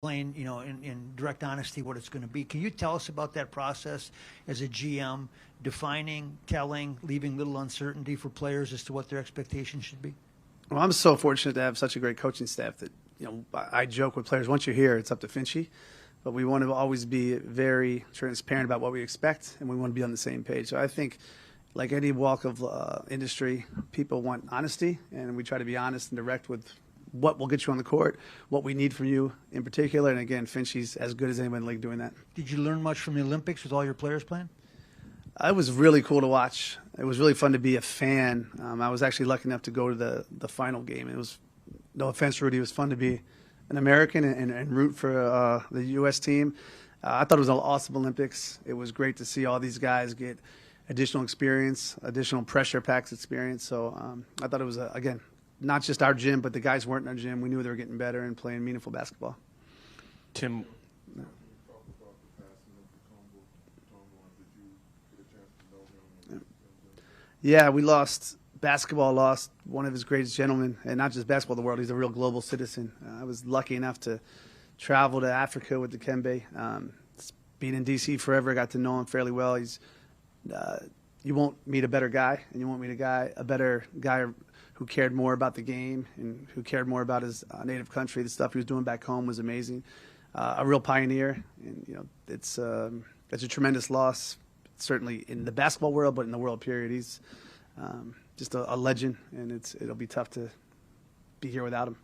explain, in direct honesty what it's going to be. Can you tell us about that process as a GM, defining, telling, leaving little uncertainty for players as to what their expectations should be? Well, I'm so fortunate to have such a great coaching staff that, I joke with players, once you're here, it's up to Finchy. But we want to always be very transparent about what we expect, and we want to be on the same page. So I think, like any walk of industry, people want honesty, and we try to be honest and direct with what will get you on the court, what we need from you in particular. And again, Finchy's as good as anyone in the league doing that. Did you learn much from the Olympics with all your players playing? It was really cool to watch. It was really fun to be a fan. I was actually lucky enough to go to the final game. It was, no offense, Rudy, it was fun to be an American and root for the U.S. team. I thought it was an awesome Olympics. It was great to see all these guys get additional experience, additional pressure packs experience. So I thought it was, again, not just our gym, but the guys weren't in our gym. We knew they were getting better and playing meaningful basketball. Tim. Yeah, we lost. Basketball lost one of his greatest gentlemen, and not just basketball, the world. He's a real global citizen. I was lucky enough to travel to Africa with Dikembe. Being in D.C. forever, I got to know him fairly well. He's you won't meet a better guy, and you won't meet a better guy who cared more about the game and who cared more about his native country. The stuff he was doing back home was amazing. A real pioneer, and it's a tremendous loss, certainly in the basketball world, but in the world period. He's just a legend, and it'll be tough to be here without him.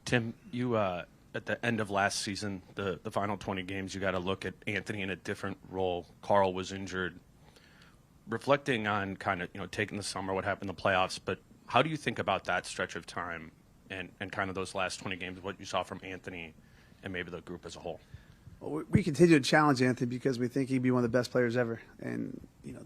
Tim, you at the end of last season, the final 20 games, you got to look at Anthony in a different role. Karl was injured. Reflecting on kind of taking the summer, what happened in the playoffs, but how do you think about that stretch of time and kind of those last 20 games, what you saw from Anthony and maybe the group as a whole? Well, we continue to challenge Anthony because we think he'd be one of the best players ever, and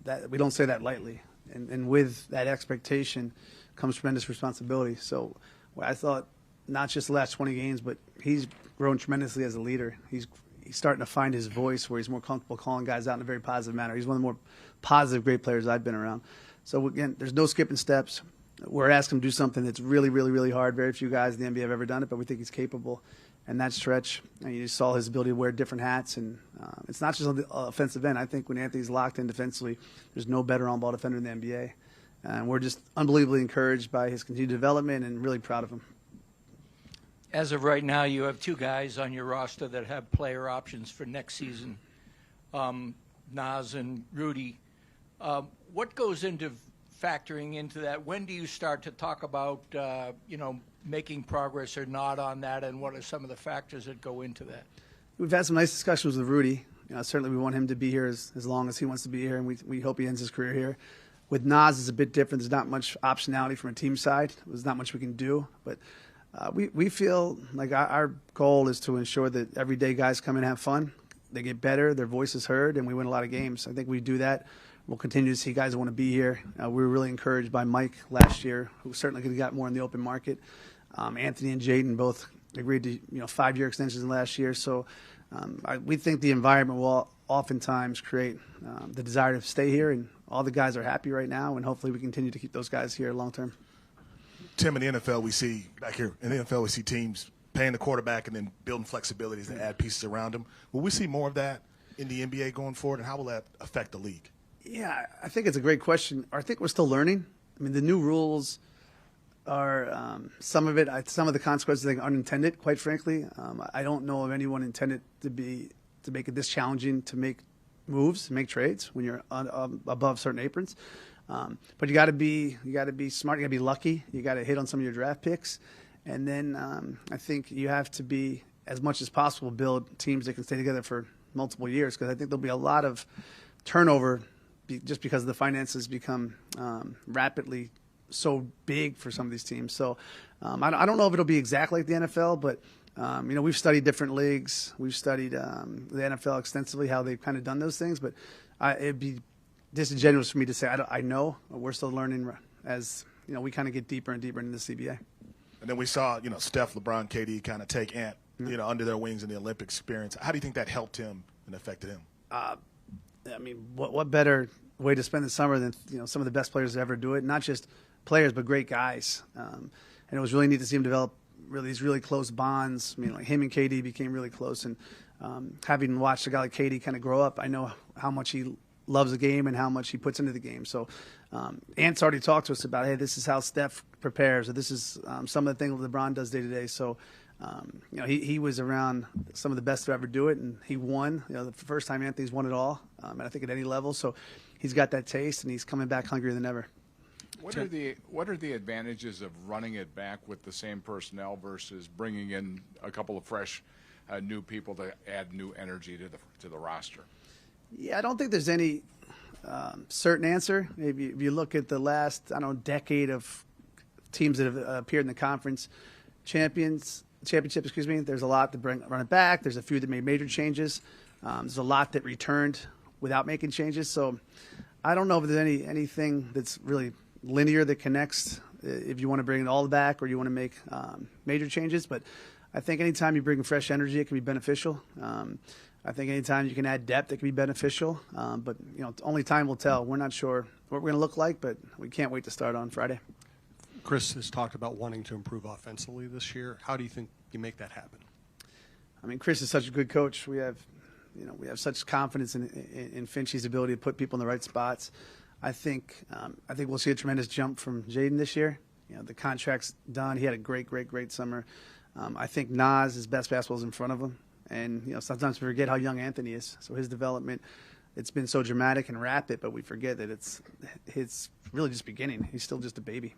that we don't say that lightly. And with that expectation comes tremendous responsibility. So I thought not just the last 20 games, but he's grown tremendously as a leader. He's starting to find his voice where he's more comfortable calling guys out in a very positive manner. He's one of the more positive, great players I've been around. So, again, there's no skipping steps. We're asking him to do something that's really, really, really hard. Very few guys in the NBA have ever done it, but we think he's capable. And that stretch, you saw his ability to wear different hats. And it's not just on the offensive end. I think when Anthony's locked in defensively, there's no better on-ball defender in the NBA. And we're just unbelievably encouraged by his continued development and really proud of him. As of right now, you have two guys on your roster that have player options for next season, Naz and Rudy. What goes into factoring into that? When do you start to talk about, making progress or not on that, and what are some of the factors that go into that? We've had some nice discussions with Rudy. Certainly we want him to be here as long as he wants to be here, and we hope he ends his career here. With Naz, it's a bit different. There's not much optionality from a team side. There's not much we can do, but we feel like our goal is to ensure that everyday guys come in and have fun. They get better, their voice is heard, and we win a lot of games. I think we do that. We'll continue to see guys that want to be here. We were really encouraged by Mike last year, who certainly could have got more in the open market. Anthony and Jaden both agreed to 5-year extensions last year. So we think the environment will oftentimes create the desire to stay here, and all the guys are happy right now, and hopefully we continue to keep those guys here long term. Tim, in the NFL, we see back here in the NFL, we see teams paying the quarterback and then building flexibilities and add pieces around him. Will we see more of that in the NBA going forward, and how will that affect the league? Yeah, I think it's a great question. I think we're still learning. I mean, the new rules are some of the consequences I think unintended. Quite frankly, I don't know of anyone intended to make it this challenging to make moves, make trades when you're above certain aprons. But you got to be smart. You got to be lucky. You got to hit on some of your draft picks, and then I think you have to be, as much as possible, build teams that can stay together for multiple years, because I think there'll be a lot of turnover just because the finances become rapidly so big for some of these teams. So I don't know if it'll be exactly like the NFL, but we've studied different leagues. We've studied the NFL extensively, how they've kind of done those things. But it'd be disingenuous for me to say I know. We're still learning as we kind of get deeper and deeper into the CBA. And then we saw Steph, LeBron, KD kind of take Ant under their wings in the Olympic experience. How do you think that helped him and affected him? I mean, what better way to spend the summer than some of the best players to ever do it? Not just players, but great guys. And it was really neat to see him develop these really close bonds. I mean, like him and KD became really close, and having watched a guy like KD kind of grow up, I know how much he loves the game and how much he puts into the game. So Ant's already talked to us about, hey, this is how Steph prepares, or this is some of the things LeBron does day to day. So he was around some of the best to ever do it, and he won. The first time Anthony's won it all, and I think at any level. So he's got that taste, and he's coming back hungrier than ever. What are the advantages of running it back with the same personnel versus bringing in a couple of fresh new people to add new energy to the roster? Yeah, I don't think there's any certain answer. If you look at the last, decade of teams that have appeared in the conference championship, there's a lot to run it back. There's a few that made major changes. There's a lot that returned without making changes. So I don't know if there's anything that's really linear that connects if you want to bring it all back or you want to make major changes. But I think anytime you bring fresh energy, it can be beneficial. I think anytime you can add depth, it can be beneficial. But only time will tell. We're not sure what we're going to look like, but we can't wait to start on Friday. Chris has talked about wanting to improve offensively this year. How do you think you make that happen? I mean, Chris is such a good coach. We have such confidence in Finch's ability to put people in the right spots. I think we'll see a tremendous jump from Jaden this year. The contract's done. He had a great summer. I think Naz, best basketball is in front of him. And, sometimes we forget how young Anthony is. So his development, it's been so dramatic and rapid, but we forget that it's really just beginning. He's still just a baby.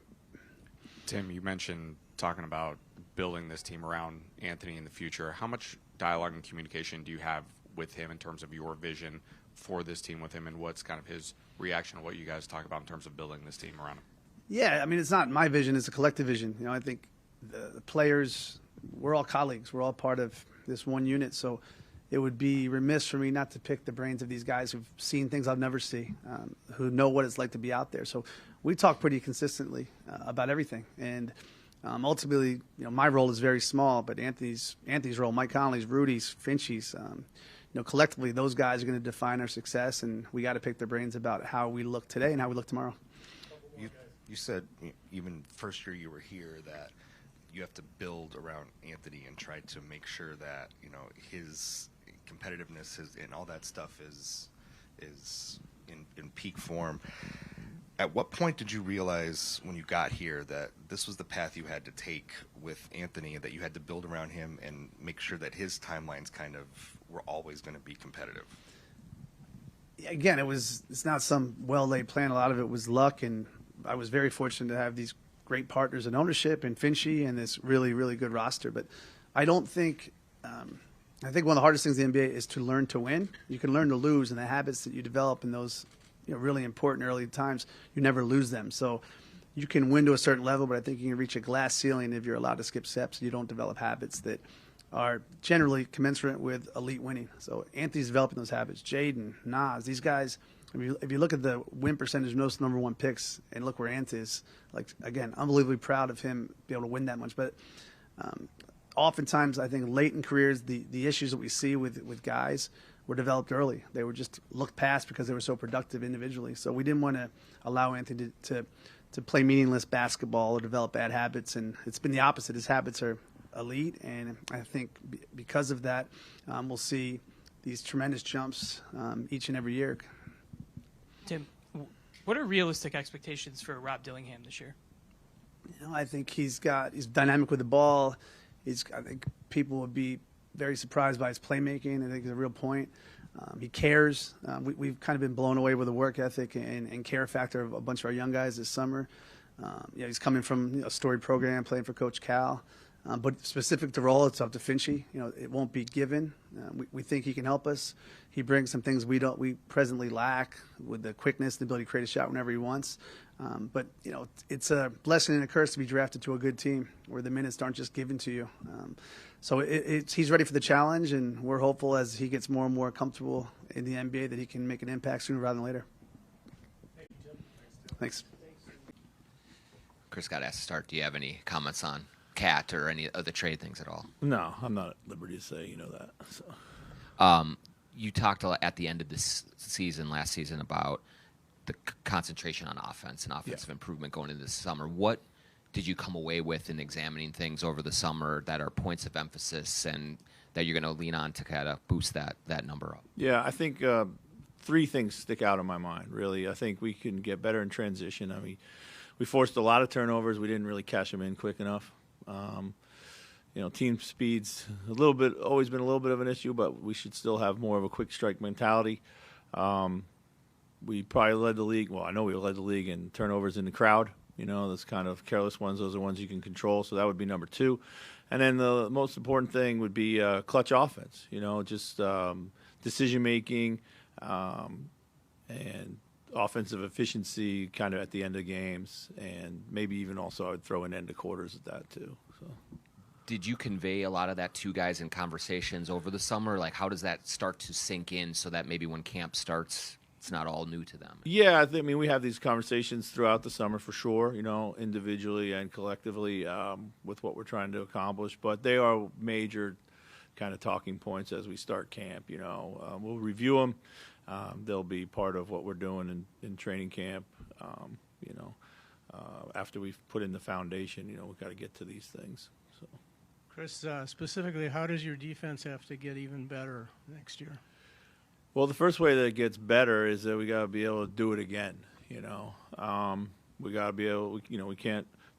Tim, you mentioned talking about building this team around Anthony in the future. How much dialogue and communication do you have with him in terms of your vision for this team with him, and what's kind of his reaction to what you guys talk about in terms of building this team around him? Yeah, I mean, it's not my vision. It's a collective vision. I think the players, we're all colleagues. We're all part of this one unit. So it would be remiss for me not to pick the brains of these guys who've seen things I'll never see, who know what it's like to be out there. So we talk pretty consistently about everything. And ultimately, my role is very small, but Anthony's role, Mike Conley's, Rudy's, Finch's, collectively, those guys are going to define our success, and we got to pick their brains about how we look today and how we look tomorrow. You said even first year you were here that you have to build around Anthony and try to make sure that his competitiveness and all that stuff is in peak form. At what point did you realize when you got here that this was the path you had to take with Anthony, and that you had to build around him and make sure that his timelines kind of were always going to be competitive? Again, it's not some well-laid plan. A lot of it was luck, and I was very fortunate to have these great partners in ownership and Finchy and this really, really good roster. But I don't think I think one of the hardest things in the NBA is to learn to win. You can learn to lose, and the habits that you develop in those really important early times, you never lose them. So you can win to a certain level, but I think you can reach a glass ceiling if you're allowed to skip steps. You don't develop habits that are generally commensurate with elite winning. So Anthony's developing those habits. Jaden, Naz, these guys, if you look at the win percentage of most number one picks and look where Ant is, again, unbelievably proud of him be able to win that much. But oftentimes I think late in careers, the issues that we see with guys were developed early. They were just looked past because they were so productive individually. So we didn't want to allow Anthony to play meaningless basketball or develop bad habits, and it's been the opposite. His habits are elite, and I think because of that, we'll see these tremendous jumps each and every year. Tim, what are realistic expectations for Rob Dillingham this year? I think he's dynamic with the ball. I think people would be very surprised by his playmaking. I think it's a real point. He cares. We've kind of been blown away with the work ethic and care factor of a bunch of our young guys this summer. He's coming from a storied program, playing for Coach Cal. But specific to role, it's up to Finchy. It won't be given. We think he can help us. He brings some things we presently lack with the quickness, the ability to create a shot whenever he wants. But it's a blessing and a curse to be drafted to a good team where the minutes aren't just given to you. So he's ready for the challenge, and we're hopeful as he gets more and more comfortable in the NBA that he can make an impact sooner rather than later. Thank you, Tim. Thanks. Chris got asked to start. Do you have any comments on Cat or any other trade things at all? No, I'm not at liberty to say, that. So. You talked at the end of this season, last season, about the concentration on offense and offensive improvement going into this summer. What did you come away with in examining things over the summer that are points of emphasis and that you're going to lean on to kind of boost that number up? Yeah, I think 3 things stick out in my mind, really. I think we can get better in transition. I mean, we forced a lot of turnovers. We didn't really cash them in quick enough. Team speed's always been a little bit of an issue, but we should still have more of a quick strike mentality. We probably led the league. Well, I know we led the league in turnovers in the crowd. Those kind of careless ones. Those are ones you can control. So that would be number 2. And then the most important thing would be clutch offense. Just decision making and offensive efficiency kind of at the end of games, and maybe even also I would throw an end of quarters at that too. So. Did you convey a lot of that to guys in conversations over the summer? Like, how does that start to sink in so that maybe when camp starts, it's not all new to them? Yeah, we have these conversations throughout the summer for sure, individually and collectively with what we're trying to accomplish. But they are major kind of talking points as we start camp. We'll review them. They'll be part of what we're doing in training camp. After we've put in the foundation, we've got to get to these things. So. Chris, specifically, how does your defense have to get even better next year? Well, the first way that it gets better is that we got to be able to do it again. We got to be able. We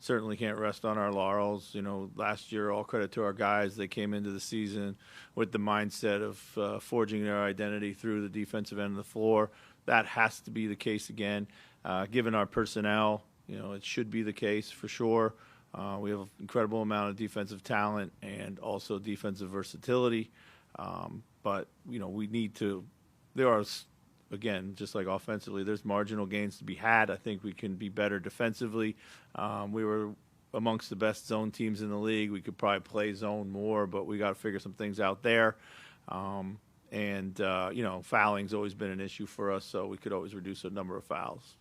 certainly can't rest on our laurels. Last year, all credit to our guys. They came into the season with the mindset of forging their identity through the defensive end of the floor. That has to be the case again. Given our personnel, it should be the case for sure. We have an incredible amount of defensive talent and also defensive versatility. But we need to. There are, again, just like offensively, there's marginal gains to be had. I think we can be better defensively. We were amongst the best zone teams in the league. We could probably play zone more, but we got to figure some things out there. Fouling's always been an issue for us, so we could always reduce the number of fouls.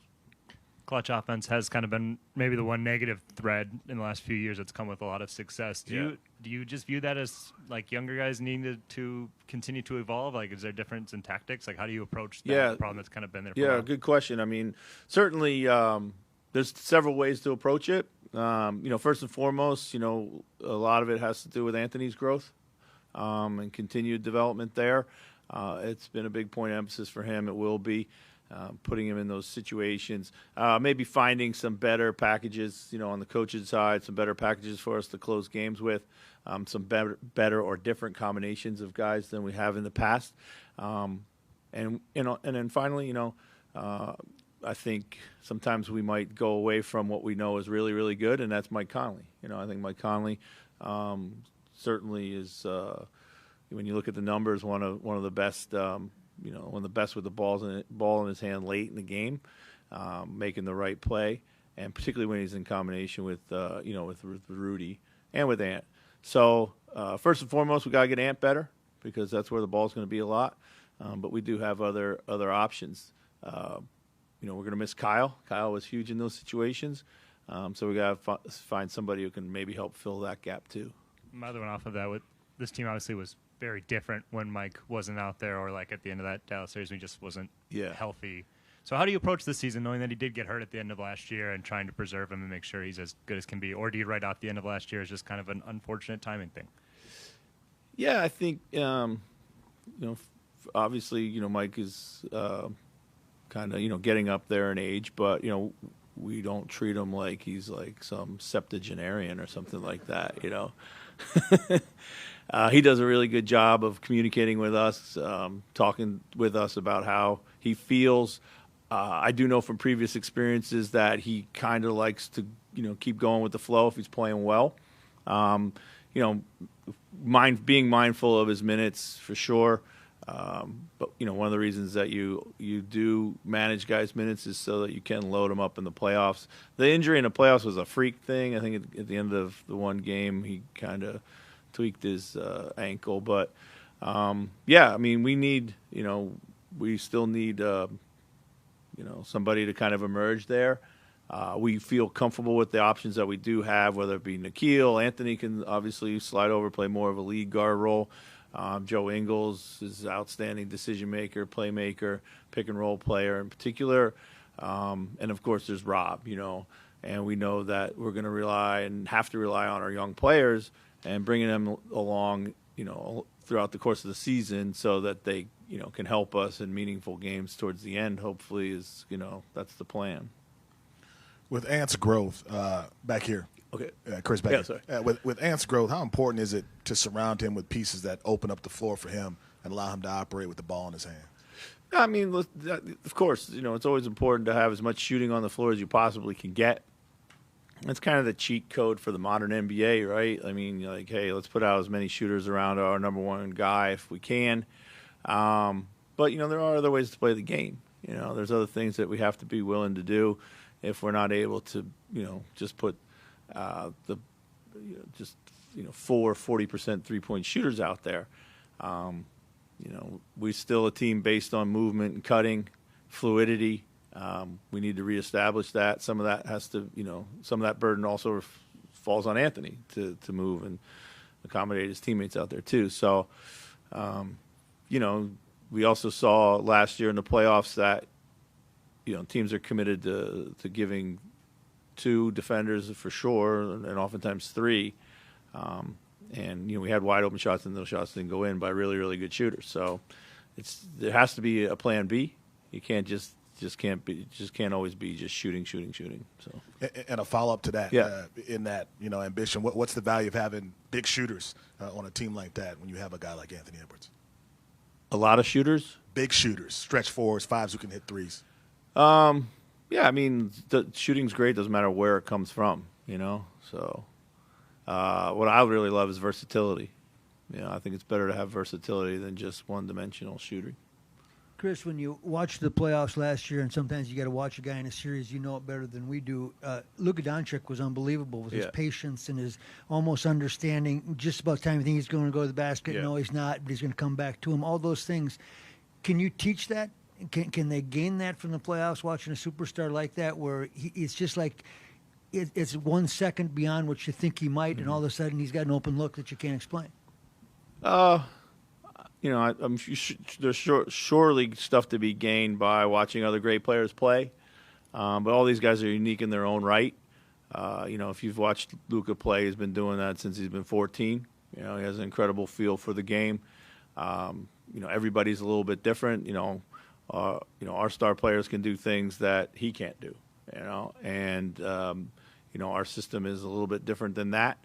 Clutch offense has kind of been maybe the one negative thread in the last few years that's come with a lot of success. Do you just view that as like younger guys needing to continue to evolve? Like, is there a difference in tactics? Like, how do you approach that problem that's kind of been there for a while? Good question. I mean, certainly there's several ways to approach it. First and foremost, a lot of it has to do with Anthony's growth and continued development there. It's been a big point of emphasis for him. It will be. Putting him in those situations, maybe finding some better packages, on the coach's side, some better packages for us to close games with, some better or different combinations of guys than we have in the past, and then finally, I think sometimes we might go away from what we know is really, really good, and that's Mike Conley. I think Mike Conley certainly is, when you look at the numbers, one of the best. One of the best with the ball in his hand late in the game, making the right play, and particularly when he's in combination with Rudy and with Ant. So first and foremost, we got to get Ant better because that's where the ball's going to be a lot. But we do have other options. We're going to miss Kyle. Kyle was huge in those situations. So we got to find somebody who can maybe help fill that gap too. My other one off of that, this team obviously was very different when Mike wasn't out there, or like at the end of that Dallas series, he just wasn't healthy. So how do you approach this season, knowing that he did get hurt at the end of last year, and trying to preserve him and make sure he's as good as can be? Or do you write out the end of last year as just kind of an unfortunate timing thing? Yeah, I think obviously Mike is kind of getting up there in age, but we don't treat him like he's like some septuagenarian or something like that. He does a really good job of communicating with us, talking with us about how he feels. I do know from previous experiences that he kind of likes to, keep going with the flow if he's playing well. Being mindful of his minutes for sure. But one of the reasons that you do manage guys' minutes is so that you can load them up in the playoffs. The injury in the playoffs was a freak thing. I think at the end of the one game, he kind of tweaked his ankle. But we need, we still need, somebody to kind of emerge there. We feel comfortable with the options that we do have, whether it be Nikhil. Anthony can obviously slide over, play more of a lead guard role. Joe Ingles is an outstanding decision maker, playmaker, pick and roll player in particular. And of course there's Rob, and we know that we're going to rely and have to rely on our young players and bringing them along, throughout the course of the season so that they, can help us in meaningful games towards the end. Hopefully, that's the plan. With Ant's growth, back here. Okay. Chris, back Yeah, here. sorry. With Ant's growth, how important is it to surround him with pieces that open up the floor for him and allow him to operate with the ball in his hand? I mean, of course, it's always important to have as much shooting on the floor as you possibly can get. That's kind of the cheat code for the modern NBA, right? I mean, hey, let's put out as many shooters around our number one guy if we can. But, there are other ways to play the game. There's other things that we have to be willing to do if we're not able to, just put 4 40% three-point shooters out there. We're still a team based on movement and cutting, fluidity. We need to reestablish that. Some of that has to, some of that burden also falls on Anthony to move and accommodate his teammates out there too. So, we also saw last year in the playoffs that, teams are committed to giving 2 defenders for sure, and oftentimes 3. And we had wide open shots, and those shots didn't go in by really, really good shooters. So there has to be a plan B. You can't can't always be just shooting. So and a follow up to that, yeah. In that ambition, what's the value of having big shooters on a team like that when you have a guy like Anthony Edwards? A lot of shooters, big shooters, stretch fours, 5s who can hit 3s. Yeah, I mean, the shooting's great. Doesn't matter where it comes from, So, what I really love is versatility. I think it's better to have versatility than just one-dimensional shooting. Chris, when you watched the playoffs last year, and sometimes you got to watch a guy in a series, you know it better than we do. Luka Doncic was unbelievable with his patience and his almost understanding. Just about time you think he's going to go to the basket, no, he's not, but he's going to come back to him. All those things. Can you teach that? Can they gain that from the playoffs? Watching a superstar like that, where it's just like it's 1 second beyond what you think he might, and all of a sudden he's got an open look that you can't explain. I'm there's surely stuff to be gained by watching other great players play, but all these guys are unique in their own right. If you've watched Luka play, he's been doing that since he's been 14. He has an incredible feel for the game. Everybody's a little bit different. Our star players can do things that he can't do. And our system is a little bit different than that.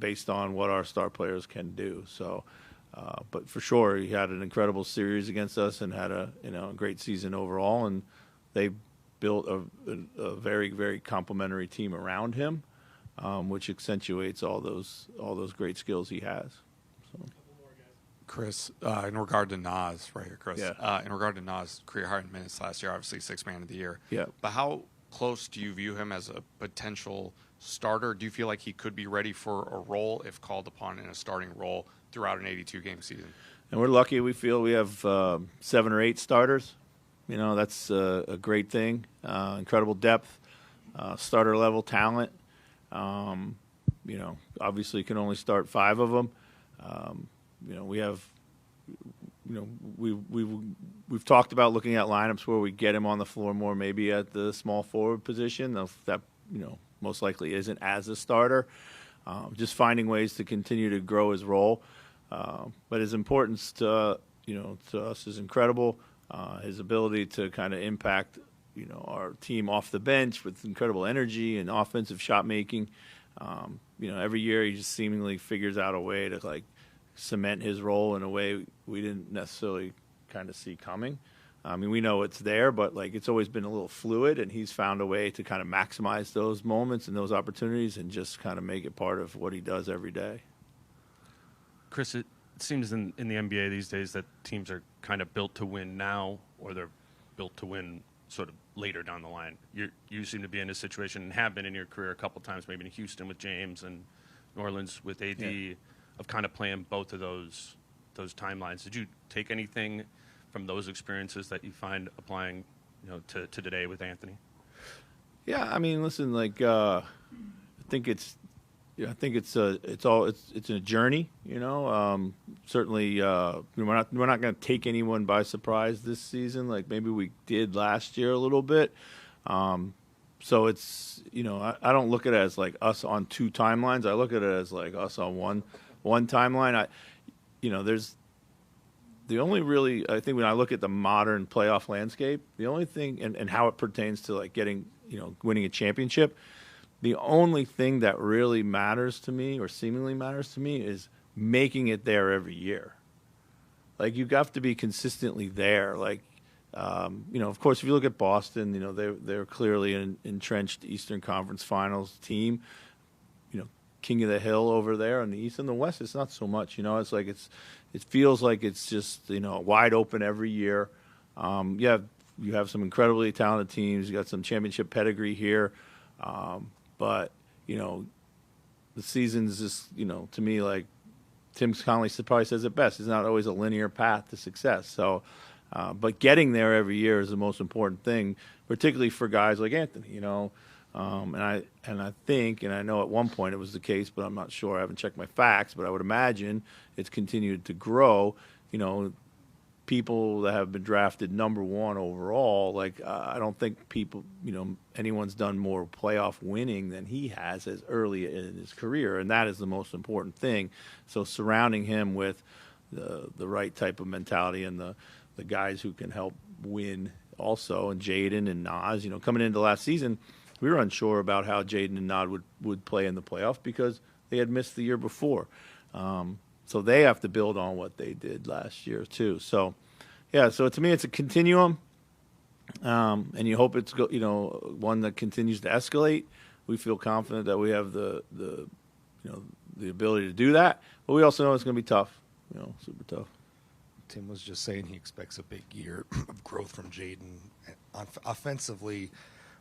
Based on what our star players can do. So. But for sure, he had an incredible series against us and had a great season overall. And they built a very, very complimentary team around him, which accentuates all those great skills he has. So. Chris, in regard to Naz, right here, Chris. Yeah. In regard to Naz, career high in minutes last year, obviously 6th man of the year. Yeah. But how close do you view him as a potential starter? Do you feel like he could be ready for a role if called upon in a starting role throughout an 82-game season? And we're lucky. We feel we have 7 or 8 starters. That's a great thing. Incredible depth, starter level talent. Obviously can only start 5 of them. We have. We've talked about looking at lineups where we get him on the floor more, maybe at the small forward position. That most likely isn't as a starter. Just finding ways to continue to grow his role. But his importance to us is incredible. His ability to kind of impact, our team off the bench with incredible energy and offensive shot making. Every year he just seemingly figures out a way to cement his role in a way we didn't necessarily kind of see coming. We know it's there, but it's always been a little fluid, and he's found a way to kind of maximize those moments and those opportunities and just kind of make it part of what he does every day. Chris, it seems in the NBA these days that teams are kind of built to win now, or they're built to win sort of later down the line. You seem to be in a situation, and have been in your career a couple times, maybe in Houston with James and New Orleans with AD, of kind of playing both of those timelines. Did you take anything from those experiences that you find applying, to today with Anthony? Yeah, I mean, listen, I think it's a journey, Certainly, we're not going to take anyone by surprise this season, like maybe we did last year a little bit. So it's, I don't look at it as like us on two timelines. I look at it as like us on one timeline. There's the only really, I think when I look at the modern playoff landscape, the only thing, and how it pertains to like getting, winning a championship, the only thing that really matters to me or seemingly matters to me is making it there every year. Like, you have to be consistently there. Like, of course, if you look at Boston, they're clearly an entrenched Eastern Conference Finals team. King of the hill over there on the East and the West. It's not so much. It's like it feels like it's just wide open every year. You have some incredibly talented teams. You got some championship pedigree here, but the season's just to me, like Tim Connelly probably says it best. It's not always a linear path to success. So. But getting there every year is the most important thing, particularly for guys like Anthony, and I think, and I know at one point it was the case, but I'm not sure. I haven't checked my facts, but I would imagine it's continued to grow. People that have been drafted number one overall, like I don't think anyone's done more playoff winning than he has as early in his career, and that is the most important thing. So surrounding him with the right type of mentality and the guys who can help win also, and Jaden and Naz, coming into last season, we were unsure about how Jaden and Naz would play in the playoffs because they had missed the year before. So they have to build on what they did last year too. So, so to me, it's a continuum, and you hope it's one that continues to escalate. We feel confident that we have the ability to do that, but we also know it's going to be tough, super tough. Tim was just saying he expects a big year of growth from Jaden. Offensively,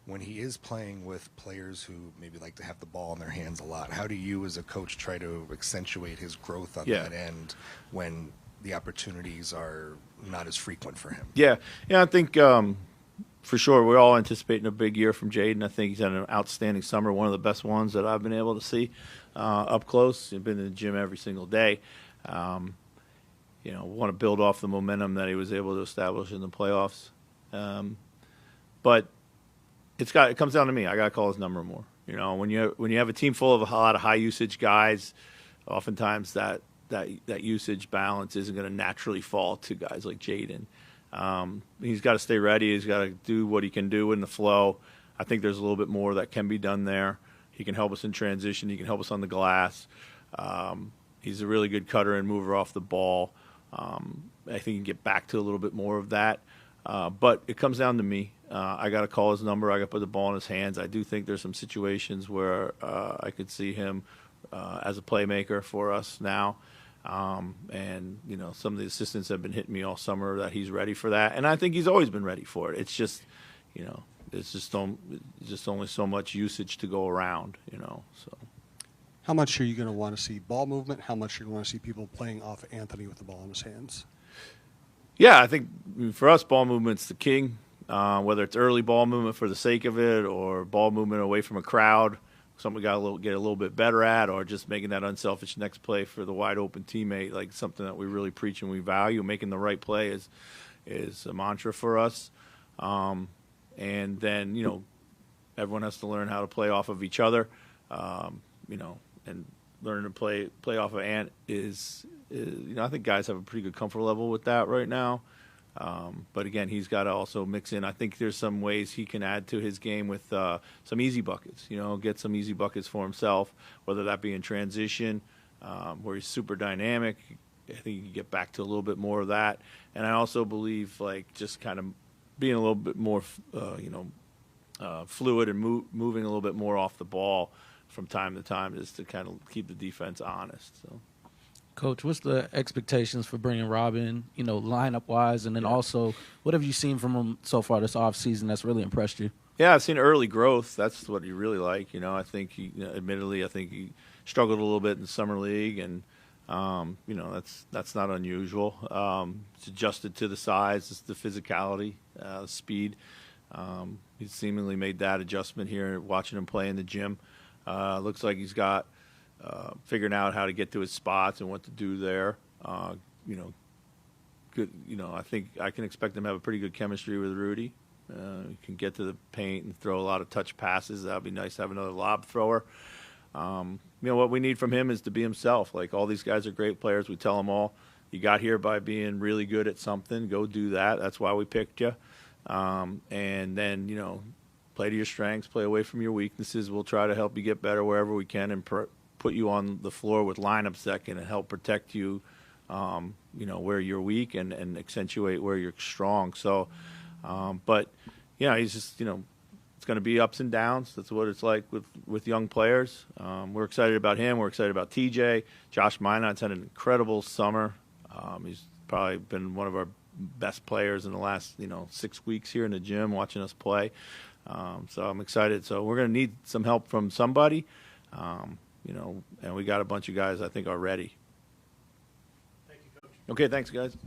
when he is playing with players who maybe like to have the ball in their hands a lot, how do you as a coach try to accentuate his growth on that end when the opportunities are not as frequent for him? Yeah, I think for sure we're all anticipating a big year from Jaden. I think he's had an outstanding summer, one of the best ones that I've been able to see up close. I've been in the gym every single day. Want to build off the momentum that he was able to establish in the playoffs. But it comes down to me. I got to call his number more. When you have a team full of a lot of high usage guys, oftentimes that usage balance isn't going to naturally fall to guys like Jaden. He's got to stay ready. He's got to do what he can do in the flow. I think there's a little bit more that can be done there. He can help us in transition. He can help us on the glass. He's a really good cutter and mover off the ball. I think he can get back to a little bit more of that. But it comes down to me. I got to call his number. I got to put the ball in his hands. I do think there's some situations where I could see him as a playmaker for us now. And some of the assistants have been hitting me all summer that he's ready for that. And I think he's always been ready for it. It's just, it's just only so much usage to go around, so. How much are you going to want to see ball movement? How much are you going to want to see people playing off Anthony with the ball in his hands? Yeah, I think for us, ball movement's the king. Whether it's early ball movement for the sake of it, or ball movement away from a crowd, something we got to get a little bit better at, or just making that unselfish next play for the wide open teammate, like something that we really preach and we value. Making the right play is a mantra for us. And then everyone has to learn how to play off of each other. And learning to play off of Ant is I think guys have a pretty good comfort level with that right now. But again, he's got to also mix in. I think there's some ways he can add to his game with some easy buckets. Get some easy buckets for himself, whether that be in transition, where he's super dynamic. I think you can get back to a little bit more of that. And I also believe just kind of being a little bit more, fluid and moving a little bit more off the ball from time to time, just to kind of keep the defense honest. So. Coach, what's the expectations for bringing Rob in, lineup-wise, and then also what have you seen from him so far this offseason that's really impressed you? Yeah, I've seen early growth. That's what you really like. I think he, admittedly, I think he struggled a little bit in the summer league, and that's not unusual. It's adjusted to the size, it's the physicality, the speed. He's seemingly made that adjustment here, watching him play in the gym. Looks like he's got figuring out how to get to his spots and what to do there. Good. I think I can expect him to have a pretty good chemistry with Rudy. He can get to the paint and throw a lot of touch passes. That would be nice to have another lob thrower. What we need from him is to be himself. Like, all these guys are great players. We tell them all, you got here by being really good at something. Go do that. That's why we picked you. And then, play to your strengths, play away from your weaknesses. We'll try to help you get better wherever we can and put you on the floor with lineups that can help protect you, where you're weak and accentuate where you're strong. So, he's just, it's going to be ups and downs. That's what it's like with young players. We're excited about him. We're excited about TJ. Josh Minot's had an incredible summer. He's probably been one of our best players in the last 6 weeks here in the gym watching us play. So I'm excited. So we're going to need some help from somebody, and we got a bunch of guys I think are ready. Thank you, Coach. Okay, thanks, guys.